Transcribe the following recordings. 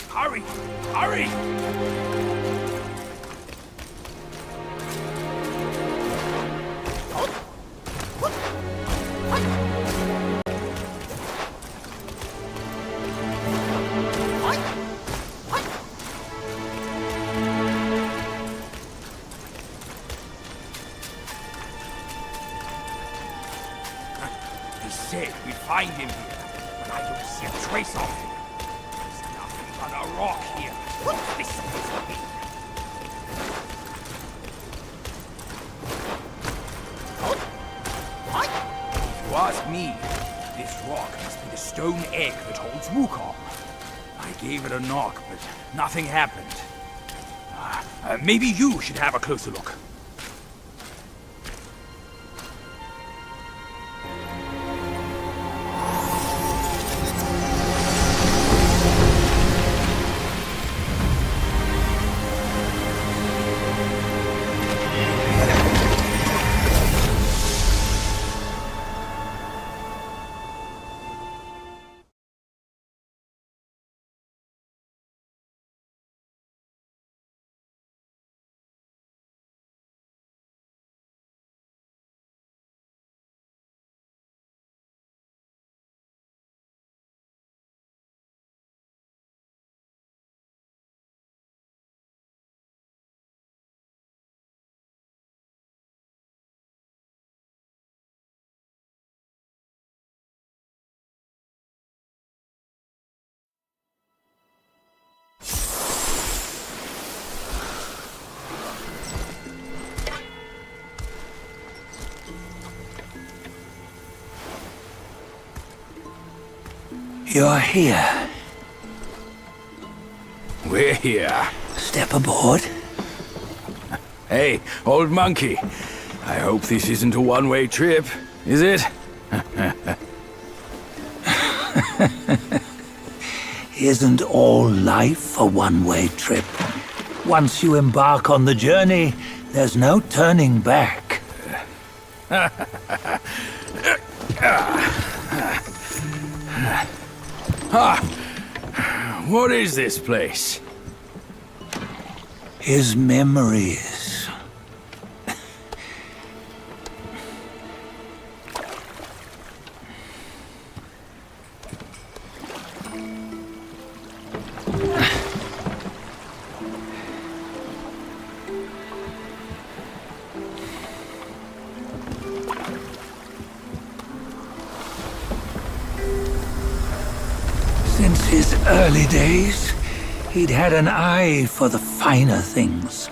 Hurry! Hurry! They said we'd find him here, but I don't see a trace of him. There's nothing but a rock here. What's this supposed to be? If you ask me, this rock must be the stone egg that holds Wukong. I gave it a knock, but nothing happened. Maybe you should have a closer look. You're here. We're here. Step aboard. Hey, old monkey. I hope this isn't a one-way trip, is it? Isn't all life a one-way trip? Once you embark on the journey, there's no turning back. What is this place? His memories. Since his early days, he'd had an eye for the finer things,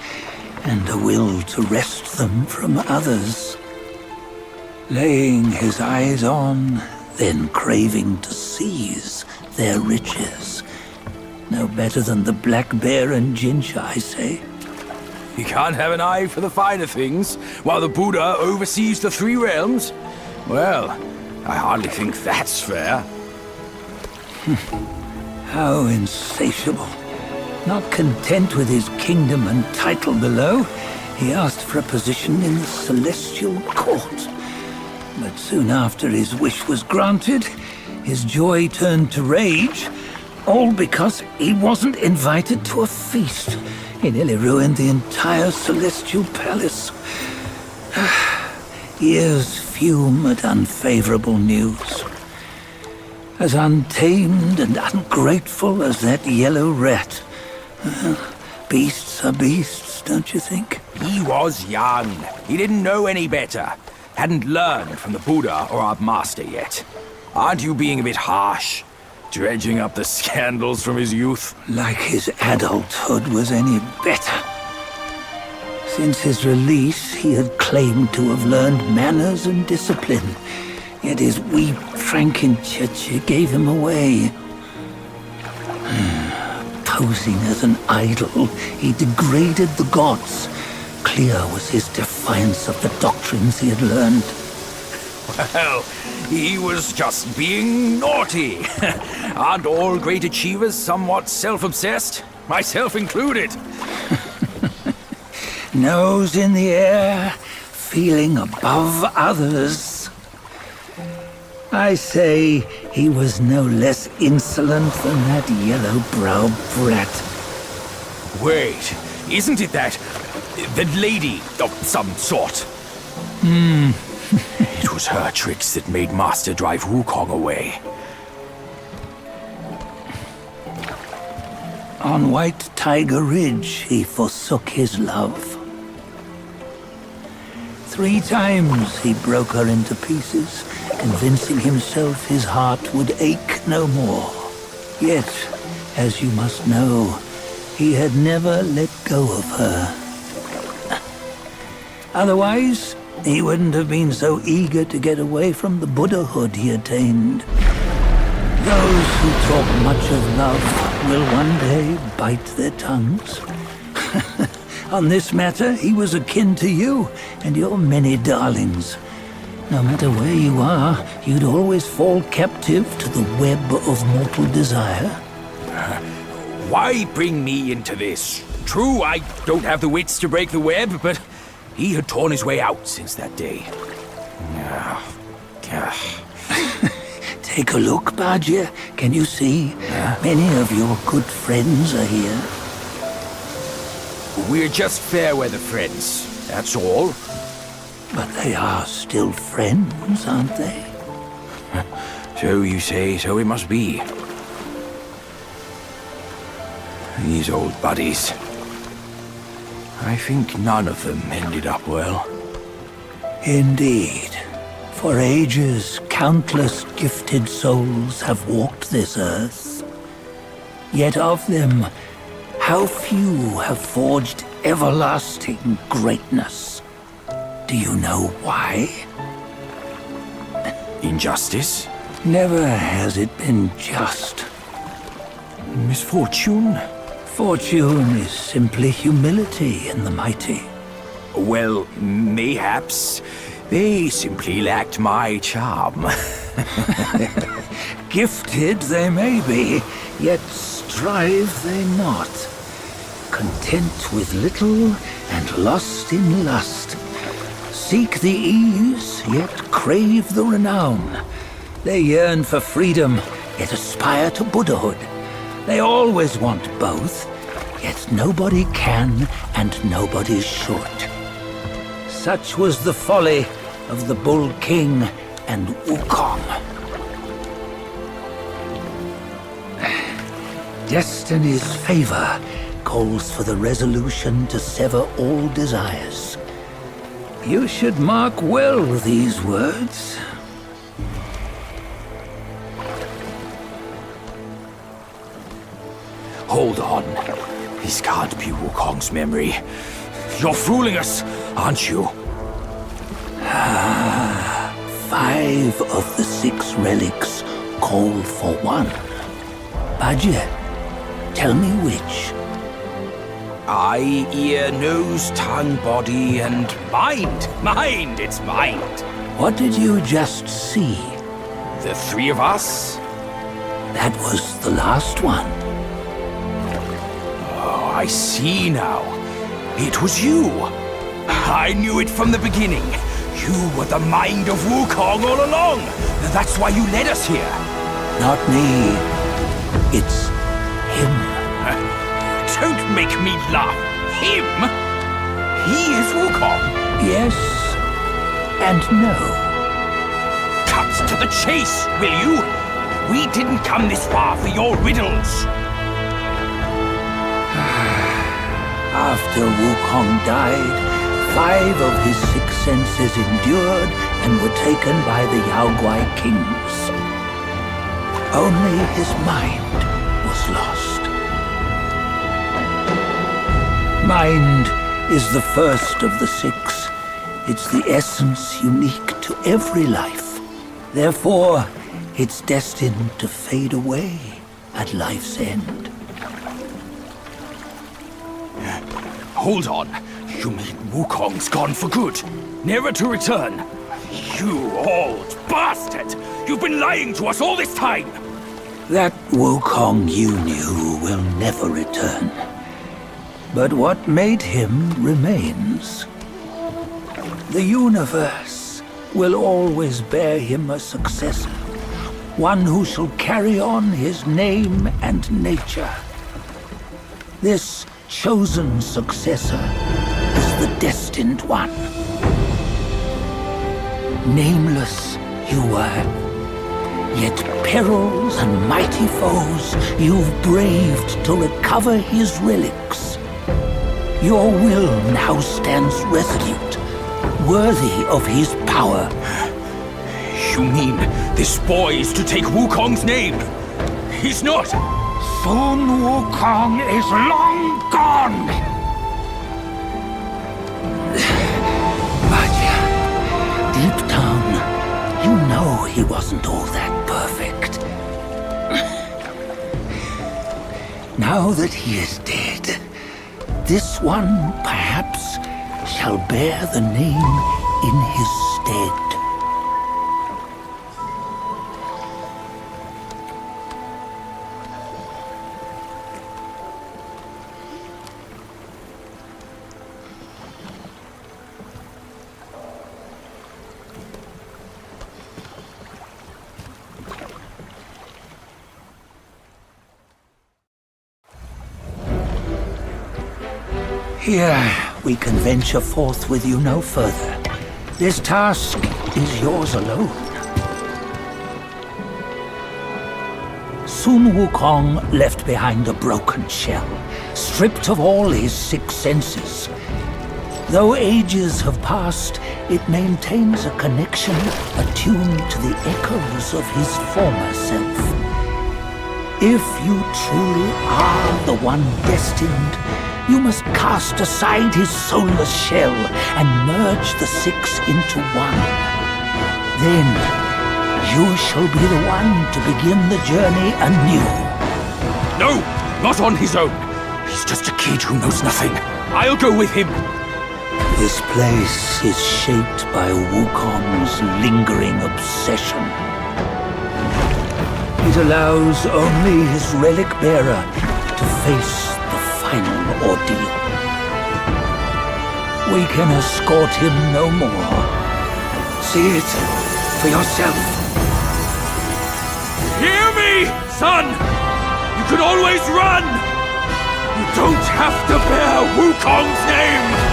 and a will to wrest them from others. Laying his eyes on, then craving to seize their riches. No better than the black bear and Jinch, I say. You can't have an eye for the finer things, while the Buddha oversees the three realms? Well, I hardly think that's fair. How insatiable. Not content with his kingdom and title below, he asked for a position in the celestial court. But soon after his wish was granted, his joy turned to rage, all because he wasn't invited to a feast. He nearly ruined the entire celestial palace. Ears fume at unfavorable news. As untamed and ungrateful as that yellow rat. Beasts are beasts, don't you think? He was young. He didn't know any better. Hadn't learned from the Buddha or our master yet. Aren't you being a bit harsh? Dredging up the scandals from his youth? Like his adulthood was any better. Since his release, he had claimed to have learned manners and discipline. Yet his weak Frankenchurch gave him away. Posing as an idol, he degraded the gods. Clear was his defiance of the doctrines he had learned. Well, he was just being naughty. Aren't all great achievers somewhat self-obsessed? Myself included. Nose in the air, feeling above others. I say he was no less insolent than that yellow-browed brat. Wait, isn't it that lady of some sort? It was her tricks that made Master drive Wukong away. On White Tiger Ridge, he forsook his love. 3 times he broke her into pieces, convincing himself his heart would ache no more. Yet, as you must know, he had never let go of her. Otherwise, he wouldn't have been so eager to get away from the Buddhahood he attained. Those who talk much of love will one day bite their tongues. On this matter, he was akin to you and your many darlings. No matter where you are, you'd always fall captive to the web of mortal desire. Why bring me into this? True, I don't have the wits to break the web, but he had torn his way out since that day. Take a look, Badger. Can you see? Many of your good friends are here. We're just fair weather friends, that's all. But they are still friends, aren't they? So you say, so it must be. These old buddies. I think none of them ended up well. Indeed. For ages, countless gifted souls have walked this earth. Yet of them, how few have forged everlasting greatness? Do you know why? Injustice? Never has it been just. Misfortune? Fortune is simply humility in the mighty. Well, mayhaps they simply lacked my charm. Gifted they may be, yet strive they not. Content with little and lost in lust. Seek the ease, yet crave the renown. They yearn for freedom, yet aspire to Buddhahood. They always want both, yet nobody can and nobody should. Such was the folly of the Bull King and Wukong. Destiny's favor calls for the resolution to sever all desires. You should mark well these words. Hold on. This can't be Wukong's memory. You're fooling us, aren't you? 5 of the 6 relics call for one. Badger, tell me which. Eye, ear, nose, tongue, body, and mind. Mind, it's mind. What did you just see? The 3 of us? That was the last one. Oh, I see now. It was you. I knew it from the beginning. You were the mind of Wukong all along. That's why you led us here. Not me. It's him. Don't make me laugh. Him? He is Wukong. Yes and no. Cut to the chase, will you? We didn't come this far for your riddles. After Wukong died, 5 of his 6 senses endured and were taken by the Yaoguai kings. Only his mind was lost. Mind is the first of the 6. It's the essence unique to every life. Therefore, it's destined to fade away at life's end. Hold on. You mean Wukong's gone for good? Never to return? You old bastard! You've been lying to us all this time! That Wukong you knew will never return. But what made him remains. The universe will always bear him a successor. one who shall carry on his name and nature. This chosen successor is the destined one. Nameless you were, yet perils and mighty foes you've braved to recover his relics. Your will now stands resolute, worthy of his power. You mean this boy is to take Wukong's name? He's not! Sun Wukong is long gone! But deep down, you know he wasn't all that perfect. Now that he is dead, this one, perhaps, shall bear the name in his stead. Here, we can venture forth with you no further. This task is yours alone. Sun Wukong left behind a broken shell, stripped of all his 6 senses. Though ages have passed, it maintains a connection attuned to the echoes of his former self. If you truly are the one destined, you must cast aside his soulless shell and merge the 6 into one. Then, you shall be the one to begin the journey anew. No! Not on his own! He's just a kid who knows nothing. I'll go with him! This place is shaped by Wukong's lingering obsession. It allows only his relic bearer to face the final ordeal. We can escort him no more. See it for yourself. Hear me, son! You can always run! You don't have to bear Wukong's name!